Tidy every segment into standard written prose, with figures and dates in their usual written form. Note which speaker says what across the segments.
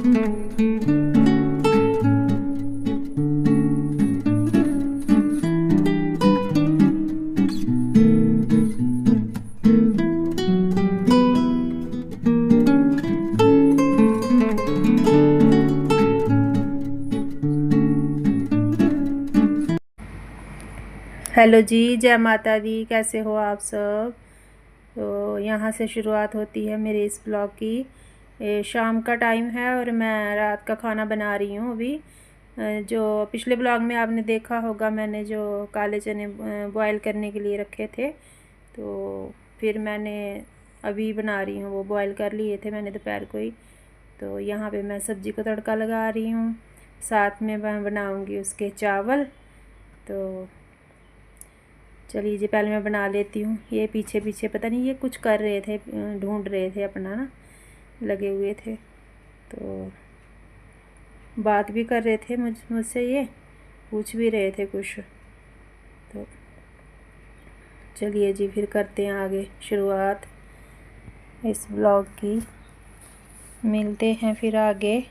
Speaker 1: Hello जी, जय माता दी। कैसे हो आप सब? तो यहाँ से शुरुआत होती है मेरे इस ब्लॉग की। शाम का टाइम है और मैं रात का खाना बना रही हूँ अभी। जो पिछले ब्लॉग में आपने देखा होगा, मैंने जो काले चने बॉयल करने के लिए रखे थे, तो फिर मैंने अभी बना रही हूँ। वो बॉयल कर लिए थे मैंने दोपहर को ही। तो यहाँ पे मैं सब्ज़ी को तड़का लगा रही हूँ, साथ में मैं बनाऊँगी उसके चावल। तो चलिए जी, पहले मैं बना लेती हूँ। ये पीछे पीछे पता नहीं ये कुछ कर रहे थे, ढूंढ रहे थे अपना ना, लगे हुए थे। तो बात भी कर रहे थे मुझसे, ये पूछ भी रहे थे कुछ। तो चलिए जी, फिर करते हैं आगे शुरुआत इस ब्लॉग की। मिलते हैं फिर आगे।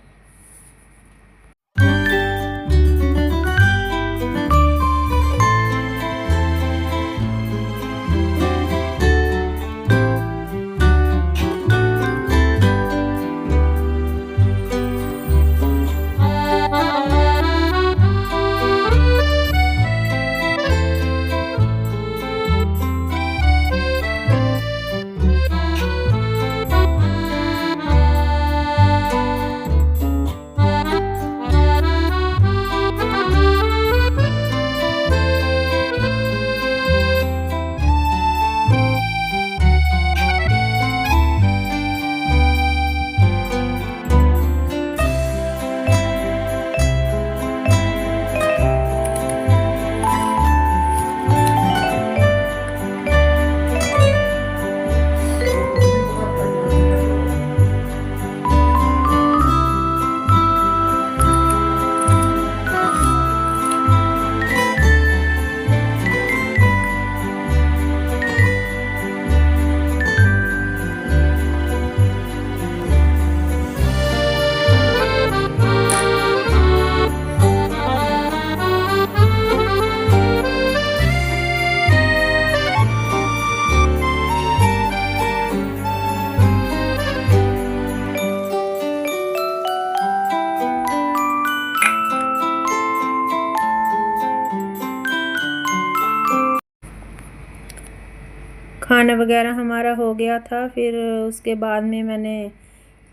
Speaker 1: खाना वगैरह हमारा हो गया था। फिर उसके बाद में मैंने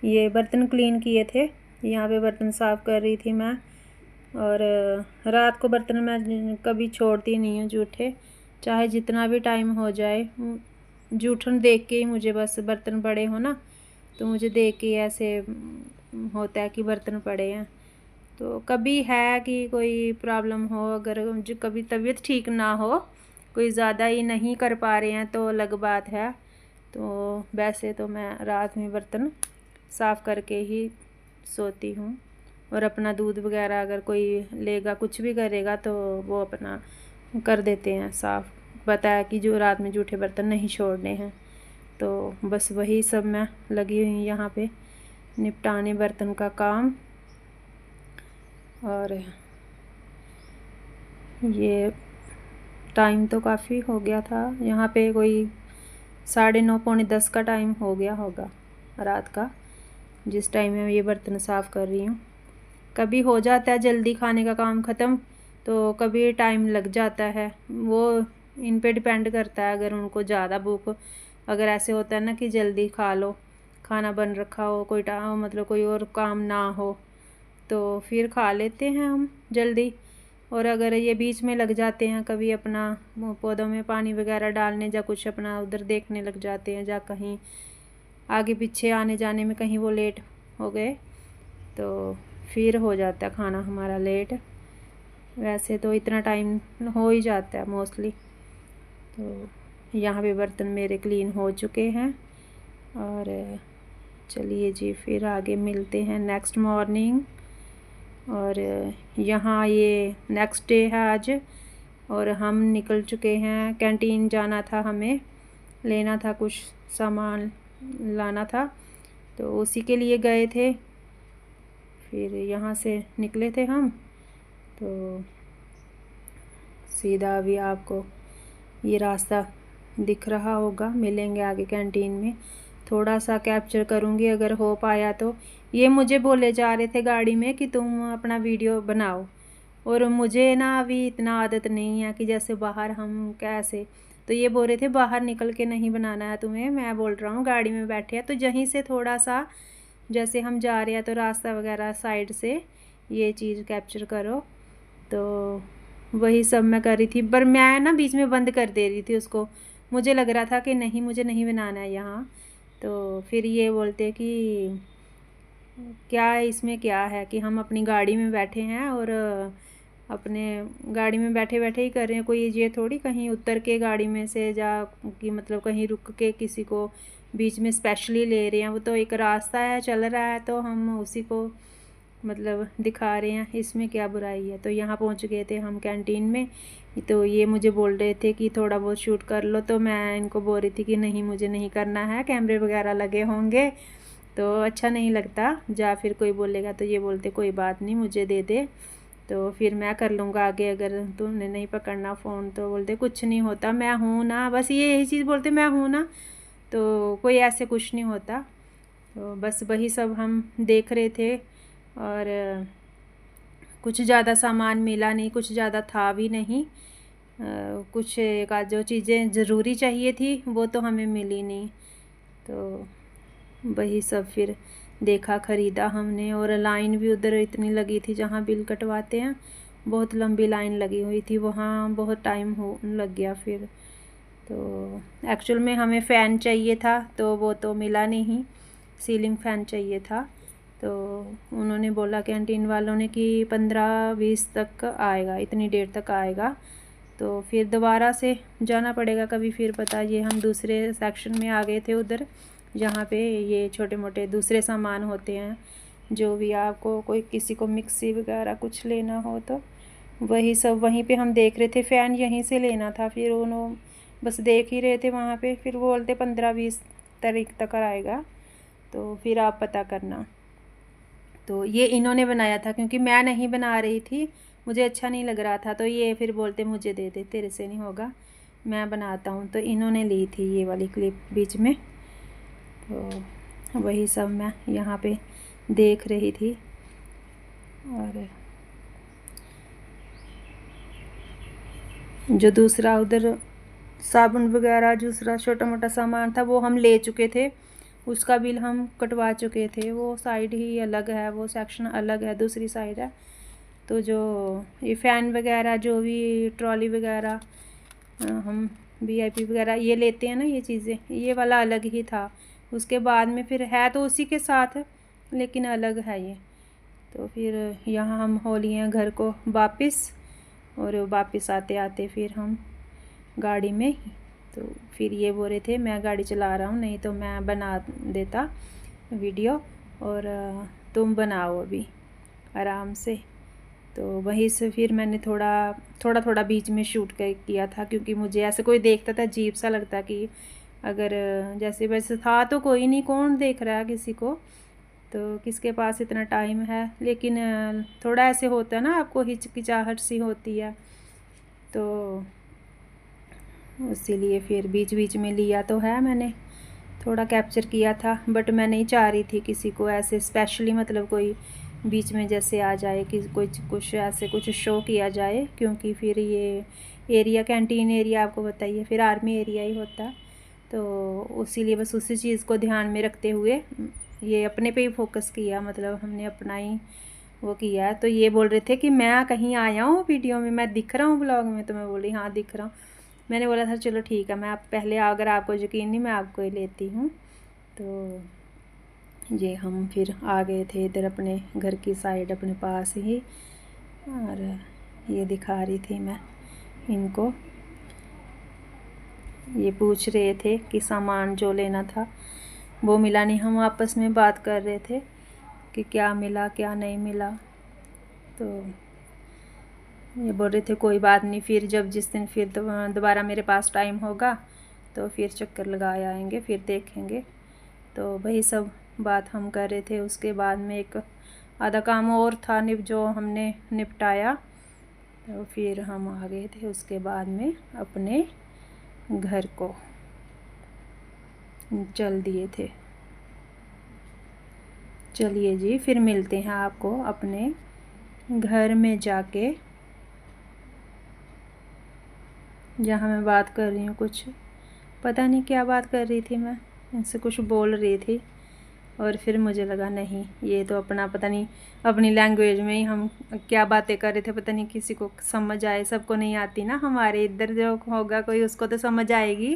Speaker 1: ये बर्तन क्लीन किए थे। यहाँ पे बर्तन साफ़ कर रही थी मैं। और रात को बर्तन मैं कभी छोड़ती नहीं हूँ जूठे, चाहे जितना भी टाइम हो जाए। जूठन देख के ही मुझे बस बर्तन पड़े हो ना, तो मुझे देख के ऐसे होता है कि बर्तन पड़े हैं। तो कभी है कि कोई प्रॉब्लम हो, अगर जो कभी तबीयत ठीक ना हो, कोई ज़्यादा ही नहीं कर पा रहे हैं तो अलग बात है। तो वैसे तो मैं रात में बर्तन साफ़ करके ही सोती हूँ। और अपना दूध वगैरह अगर कोई लेगा, कुछ भी करेगा, तो वो अपना कर देते हैं साफ़। बताया कि जो रात में जूठे बर्तन नहीं छोड़ने हैं। तो बस वही सब मैं लगी हुई यहाँ पे निपटाने बर्तन का काम। और ये टाइम तो काफ़ी हो गया था, यहाँ पे कोई 9:30 पौने 10 का टाइम हो गया होगा रात का, जिस टाइम में ये बर्तन साफ़ कर रही हूँ। कभी हो जाता है जल्दी खाने का काम ख़त्म, तो कभी टाइम लग जाता है। वो इन पे डिपेंड करता है। अगर उनको ज़्यादा भूख, अगर ऐसे होता है ना कि जल्दी खा लो, खाना बन रखा हो, कोई मतलब कोई और काम ना हो, तो फिर खा लेते हैं हम जल्दी। और अगर ये बीच में लग जाते हैं, कभी अपना पौधों में पानी वगैरह डालने, या कुछ अपना उधर देखने लग जाते हैं, या कहीं आगे पीछे आने जाने में कहीं वो लेट हो गए, तो फिर हो जाता है खाना हमारा लेट। वैसे तो इतना टाइम हो ही जाता है मोस्टली। तो यहाँ पे बर्तन मेरे क्लीन हो चुके हैं। और चलिए जी, फिर आगे मिलते हैं नेक्स्ट मॉर्निंग। और यहाँ ये नेक्स्ट डे है आज, और हम निकल चुके हैं। कैंटीन जाना था, हमें लेना था, कुछ सामान लाना था, तो उसी के लिए गए थे। फिर यहाँ से निकले थे हम, तो सीधा अभी आपको ये रास्ता दिख रहा होगा, मिलेंगे आगे कैंटीन में। थोड़ा सा कैप्चर करूँगी अगर हो पाया तो। ये मुझे बोले जा रहे थे गाड़ी में कि तुम अपना वीडियो बनाओ, और मुझे ना अभी इतना आदत नहीं है कि जैसे बाहर हम कैसे, तो ये बोल रहे थे बाहर निकल के नहीं बनाना है तुम्हें। मैं बोल रहा हूँ गाड़ी में बैठे हैं तो यहीं से थोड़ा सा जैसे हम जा रहे हैं तो रास्ता वगैरह साइड से ये चीज़ कैप्चर करो। तो वही सब मैं कर रही थी, पर मैं ना बीच में बंद कर दे रही थी उसको। मुझे लग रहा था कि नहीं, मुझे नहीं बनाना है यहाँ। तो फिर ये बोलते कि क्या इसमें क्या है कि हम अपनी गाड़ी में बैठे हैं और अपने गाड़ी में बैठे बैठे ही कर रहे हैं, कोई ये थोड़ी कहीं उतर के गाड़ी में से जा कि मतलब कहीं रुक के किसी को बीच में स्पेशली ले रहे हैं। वो तो एक रास्ता है, चल रहा है, तो हम उसी को मतलब दिखा रहे हैं, इसमें क्या बुराई है। तो यहाँ पहुँच गए थे हम कैंटीन में। तो ये मुझे बोल रहे थे कि थोड़ा बहुत शूट कर लो, तो मैं इनको बोल रही थी कि नहीं, मुझे नहीं करना है, कैमरे वगैरह लगे होंगे तो अच्छा नहीं लगता, जा फिर कोई बोलेगा। तो ये बोलते कोई बात नहीं, मुझे दे दे, तो फिर मैं कर लूँगा आगे, अगर तुमने नहीं पकड़ना फ़ोन। तो बोलते कुछ नहीं होता, मैं हूँ ना, बस ये यही चीज़ बोलते, मैं हूँ ना, तो कोई ऐसे कुछ नहीं होता। तो बस वही सब हम देख रहे थे, और कुछ ज़्यादा सामान मिला नहीं, कुछ ज़्यादा था भी नहीं। कुछ एक आध जो चीज़ें ज़रूरी चाहिए थी वो तो हमें मिली नहीं। तो वही सब फिर देखा, ख़रीदा हमने। और लाइन भी उधर इतनी लगी थी जहाँ बिल कटवाते हैं, बहुत लंबी लाइन लगी हुई थी, वहाँ बहुत टाइम लग गया फिर। तो एक्चुअल में हमें फ़ैन चाहिए था तो वो तो मिला नहीं, सीलिंग फ़ैन चाहिए था। तो उन्होंने बोला कैंटीन वालों ने कि 15-20 तक आएगा, इतनी देर तक आएगा। तो फिर दोबारा से जाना पड़ेगा कभी फिर। पता ये हम दूसरे सेक्शन में आ गए थे उधर, जहाँ पे ये छोटे मोटे दूसरे सामान होते हैं, जो भी आपको कोई किसी को मिक्सी वगैरह कुछ लेना हो तो वही सब वहीं पे हम देख रहे थे। फ़ैन यहीं से लेना था, फिर उन्होंने बस देख ही रहे थे वहाँ पे, फिर वो बोलते 15-20 तारीख तक आएगा, तो फिर आप पता करना। तो ये इन्होंने बनाया था क्योंकि मैं नहीं बना रही थी, मुझे अच्छा नहीं लग रहा था। तो ये फिर बोलते मुझे दे दे, तेरे से नहीं होगा, मैं बनाता हूँ। तो इन्होंने ली थी ये वाली क्लिप बीच में। तो वही सब मैं यहाँ पे देख रही थी। और जो दूसरा उधर साबुन वगैरह दूसरा छोटा मोटा सामान था वो हम ले चुके थे, उसका बिल हम कटवा चुके थे। वो साइड ही अलग है, वो सेक्शन अलग है, दूसरी साइड है। तो जो ये फ़ैन वगैरह जो भी ट्रॉली वगैरह हम VIP वगैरह ये लेते हैं ना, ये चीज़ें, ये वाला अलग ही था। उसके बाद में फिर है तो उसी के साथ लेकिन अलग है ये। तो फिर यहाँ हम हो लिए हैं घर को वापस, और वापस आते आते फिर हम गाड़ी में। तो फिर ये बोल रहे थे मैं गाड़ी चला रहा हूँ, नहीं तो मैं बना देता वीडियो, और तुम बनाओ अभी आराम से। तो वहीं से फिर मैंने थोड़ा बीच में शूट किया था, क्योंकि मुझे ऐसे कोई देखता था अजीब सा लगता कि अगर जैसे वैसे था तो कोई नहीं, कौन देख रहा है किसी को, तो किसके पास इतना टाइम है। लेकिन थोड़ा ऐसे होता है ना, आपको हिचकिचाहट सी होती है, तो इसीलिए फिर बीच बीच में लिया तो है, मैंने थोड़ा कैप्चर किया था। बट मैं नहीं चाह रही थी किसी को ऐसे स्पेशली मतलब कोई बीच में जैसे आ जाए कि कुछ ऐसे कुछ शो किया जाए, क्योंकि फिर ये एरिया कैंटीन एरिया आपको बताइए फिर आर्मी एरिया ही होता है। तो इसीलिए बस उसी चीज़ को ध्यान में रखते हुए ये अपने पे ही फोकस किया, मतलब हमने अपना ही वो किया। तो ये बोल रहे थे कि मैं कहीं आया हूँ वीडियो में, मैं दिख रहा हूँ ब्लॉग में, तो मैं बोली हाँ दिख रहा हूँ। मैंने बोला था चलो ठीक है, मैं आप पहले अगर आपको यकीन नहीं, मैं आपको ही लेती हूँ। तो ये हम फिर आ गए थे इधर अपने घर की साइड, अपने पास ही, और ये दिखा रही थी मैं इनको। ये पूछ रहे थे कि सामान जो लेना था वो मिला नहीं, हम आपस में बात कर रहे थे कि क्या मिला क्या नहीं मिला। तो ये बोल रहे थे कोई बात नहीं, फिर जब जिस दिन फिर दोबारा मेरे पास टाइम होगा तो फिर चक्कर लगा आएंगे, फिर देखेंगे। तो वही सब बात हम कर रहे थे। उसके बाद में एक आधा काम और था जो हमने निपटाया, तो फिर हम आ गए थे उसके बाद में अपने घर को चल दिए थे। चलिए जी, फिर मिलते हैं आपको अपने घर में जाके, जहाँ मैं बात कर रही हूँ। कुछ पता नहीं क्या बात कर रही थी, मैं इनसे कुछ बोल रही थी और फिर मुझे लगा नहीं, ये तो अपना पता नहीं अपनी लैंग्वेज में ही हम क्या बातें कर रहे थे, पता नहीं किसी को समझ आए। सबको नहीं आती ना, हमारे इधर जो होगा कोई उसको तो समझ आएगी,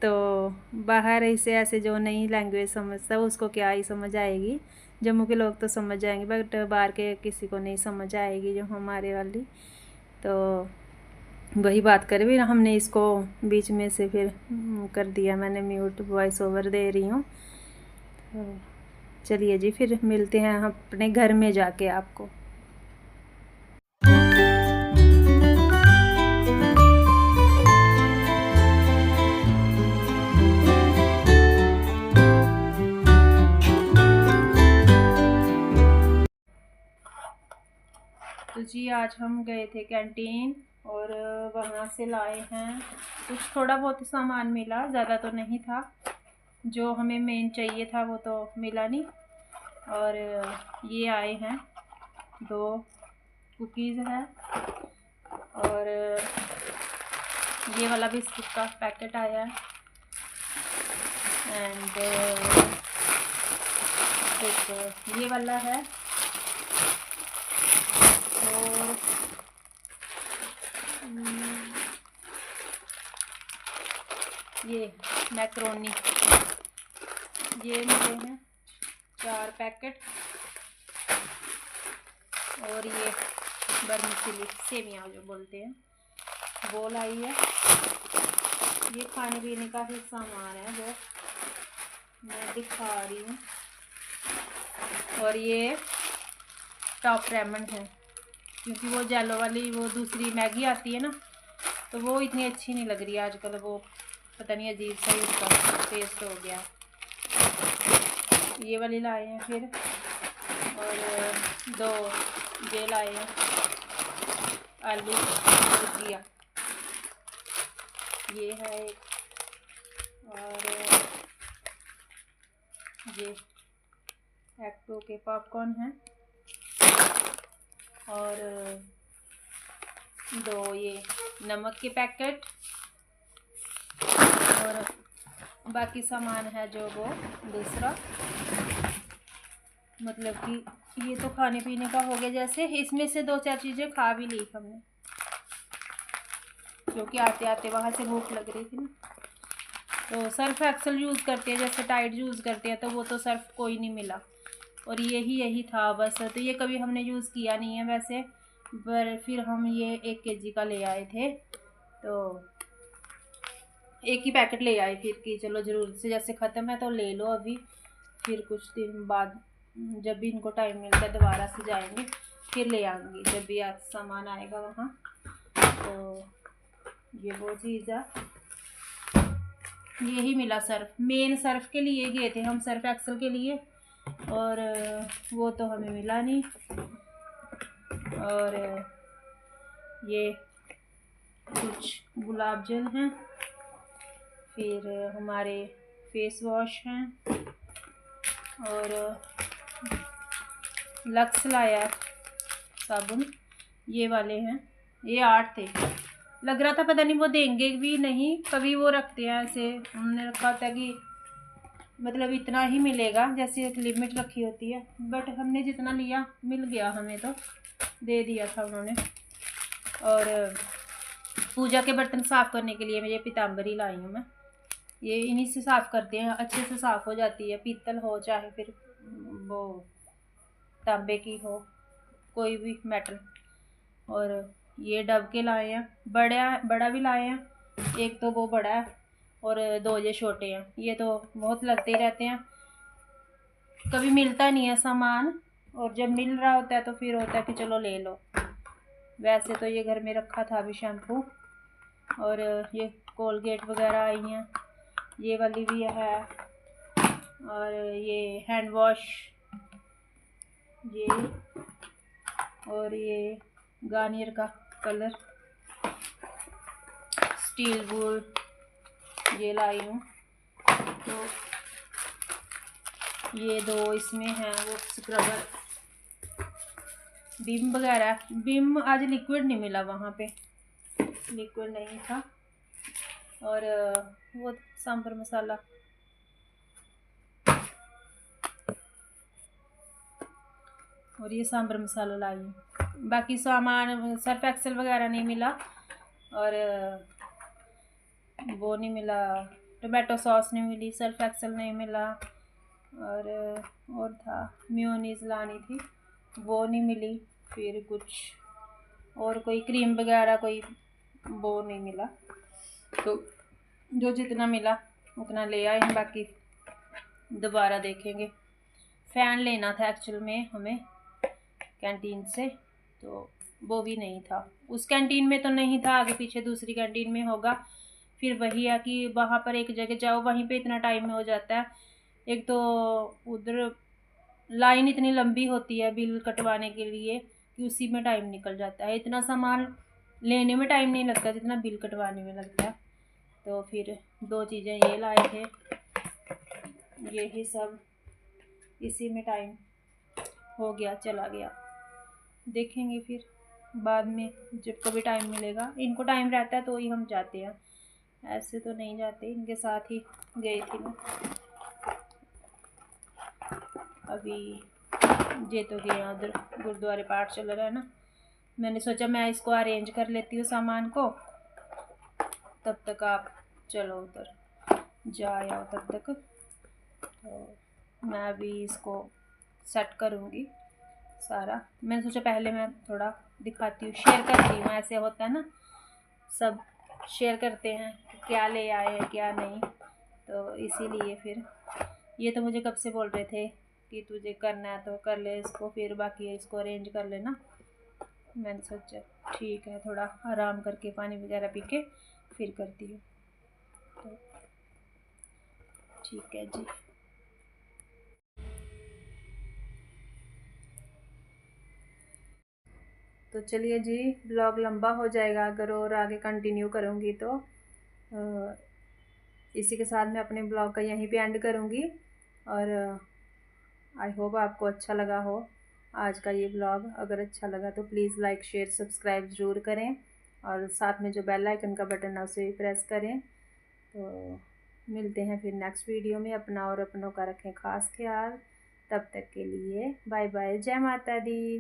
Speaker 1: तो बाहर ऐसे ऐसे जो नई लैंग्वेज समझता है उसको क्या ही समझ आएगी। जम्मू के लोग तो समझ जाएंगे, बट बाहर के किसी को नहीं समझ आएगी जो हमारे वाली। तो वही बात करें, फिर हमने इसको बीच में से फिर कर दिया, मैंने म्यूट, वॉइस ओवर दे रही हूँ। तो चलिए जी, फिर मिलते हैं हम अपने घर में जाके आपको। तो जी, आज हम गए थे कैंटीन और वहाँ से लाए हैं कुछ, थोड़ा बहुत सामान मिला, ज़्यादा तो नहीं था। जो हमें मेन चाहिए था वो तो मिला नहीं। और ये आए हैं 2 कुकीज़ है, और ये वाला बिस्किट का पैकेट आया है, एंड ये वाला है, और ये मैक्रोनी, ये मिले हैं 4 पैकेट, और ये बर्मिसिली सेवियाँ जो बोलते हैं वो लाई है। ये खाने पीने का ही सामान है जो मैं दिखा रही हूँ। और ये टॉप रेमंड है, क्योंकि वो जेलो वाली वो दूसरी मैगी आती है ना, तो वो इतनी अच्छी नहीं लग रही आजकल, वो पता नहीं अजीब सा ही उसका टेस्ट हो गया। ये वाली लाए हैं फिर, और 2 ये लाए हैं आलू भुजिया, ये है एक, और ये एक्टो के पॉपकॉर्न हैं, और 2 ये नमक के पैकेट, और बाकी सामान है जो वो दूसरा, मतलब कि ये तो खाने पीने का हो गया। जैसे इसमें से 2-4 चीज़ें खा भी ली हमने, क्योंकि आते आते वहाँ से भूख लग रही थी ना। तो सर्फ एक्सेल यूज़ करते हैं, जैसे टाइड यूज़ करते हैं, तो वो तो सर्फ कोई नहीं मिला, और यही था बस। तो ये कभी हमने यूज़ किया नहीं है वैसे, पर फिर हम ये 1 kg का ले आए थे, तो एक ही पैकेट ले आए फिर, कि चलो ज़रूरत से जैसे ख़त्म है तो ले लो अभी, फिर कुछ दिन बाद जब भी इनको टाइम मिलता है दोबारा से जाएंगे, फिर ले आएंगे जब भी आज सामान आएगा वहाँ। तो ये वो चीज़ है, यही मिला। सर्फ मेन सर्फ के लिए गए थे हम, सर्फ एक्सेल के लिए, और वो तो हमें मिला नहीं। और ये कुछ गुलाब जल हैं, फिर हमारे फेस वॉश हैं, और लक्स लाया साबुन, ये वाले हैं, ये 8 थे। लग रहा था पता नहीं वो देंगे भी नहीं, कभी वो रखते हैं ऐसे, उन्होंने रखा था कि मतलब इतना ही मिलेगा, जैसे एक लिमिट रखी होती है, बट हमने जितना लिया मिल गया, हमें तो दे दिया था उन्होंने। और पूजा के बर्तन साफ़ करने के लिए मैं ये पीताम्बरी लाई हूँ मैं, ये इन्हीं से साफ़ करते हैं, अच्छे से साफ़ हो जाती है, पीतल हो चाहे फिर वो तांबे की हो, कोई भी मेटल। और ये डब के लाए हैं, बड़ा भी लाए हैं, एक तो वो बड़ा है और 2 ये छोटे हैं। ये तो बहुत लगते ही रहते हैं, कभी मिलता नहीं है सामान, और जब मिल रहा होता है तो फिर होता है कि चलो ले लो। वैसे तो ये घर में रखा था अभी शैम्पू, और ये कोलगेट वगैरह आई हैं, ये वाली भी है, और ये हैंड वॉश ये और ये गार्नियर का कलर स्टील वूल ये लाई हूँ। तो ये 2 इसमें हैं वो स्क्रबर बिम वगैरह। बिम आज लिक्विड नहीं मिला, वहाँ पे लिक्विड नहीं था। और वो सांभर मसाला और ये सांभर मसाला लाई हूँ। बाकी सामान सर्फ एक्सेल वगैरह नहीं मिला और वो नहीं मिला, टोमेटो सॉस नहीं मिली, सर्फ एक्सेल नहीं मिला और था मेयोनीज लानी थी वो नहीं मिली। फिर कुछ और कोई क्रीम वगैरह कोई वो नहीं मिला। तो जो जितना मिला उतना ले आए हैं, बाकी दोबारा देखेंगे। फ़ैन लेना था एक्चुअल में हमें कैंटीन से, तो वो भी नहीं था। उस कैंटीन में तो नहीं था, आगे पीछे दूसरी कैंटीन में होगा। फिर वही है कि वहाँ पर एक जगह जाओ वहीं पे इतना टाइम हो जाता है। एक तो उधर लाइन इतनी लंबी होती है बिल कटवाने के लिए कि उसी में टाइम निकल जाता है। इतना सामान लेने में टाइम नहीं लगता जितना बिल कटवाने में लगता है। तो फिर 2 चीज़ें ये लाए थे, यही सब इसी में टाइम हो गया, चला गया। देखेंगे फिर बाद में जब कभी टाइम मिलेगा। इनको टाइम रहता है तो ही हम जाते हैं, ऐसे तो नहीं जाते। इनके साथ ही गए थे मैं। अभी ये तो गया उधर गुरुद्वारे पाठ चल रहा है ना, मैंने सोचा मैं इसको अरेंज कर लेती हूँ सामान को, तब तक आप चलो उधर जा आओ तब तक। तो मैं अभी इसको सेट करूँगी सारा। मैंने सोचा पहले मैं थोड़ा दिखाती हूँ, शेयर करती हूँ। ऐसे होता है ना, सब शेयर करते हैं कि क्या ले आए हैं क्या नहीं। तो इसीलिए फिर ये तो मुझे कब से बोल रहे थे कि तुझे करना है तो कर ले इसको, फिर बाकी इसको अरेंज कर लेना। मैंने सोचा ठीक है, थोड़ा आराम करके पानी वगैरह पी के फिर करती हूँ। तो ठीक है जी। तो चलिए जी, ब्लॉग लंबा हो जाएगा अगर और आगे कंटिन्यू करूँगी तो। इसी के साथ मैं अपने ब्लॉग का यहीं पे एंड करूँगी। और आई होप आपको अच्छा लगा हो आज का ये ब्लॉग। अगर अच्छा लगा तो प्लीज़ लाइक शेयर सब्सक्राइब ज़रूर करें और साथ में जो बेल आइकन का बटन है उसे भी प्रेस करें। तो मिलते हैं फिर नेक्स्ट वीडियो में। अपना और अपनों का रखें खास ख्याल। तब तक के लिए बाय बाय, जय माता दी।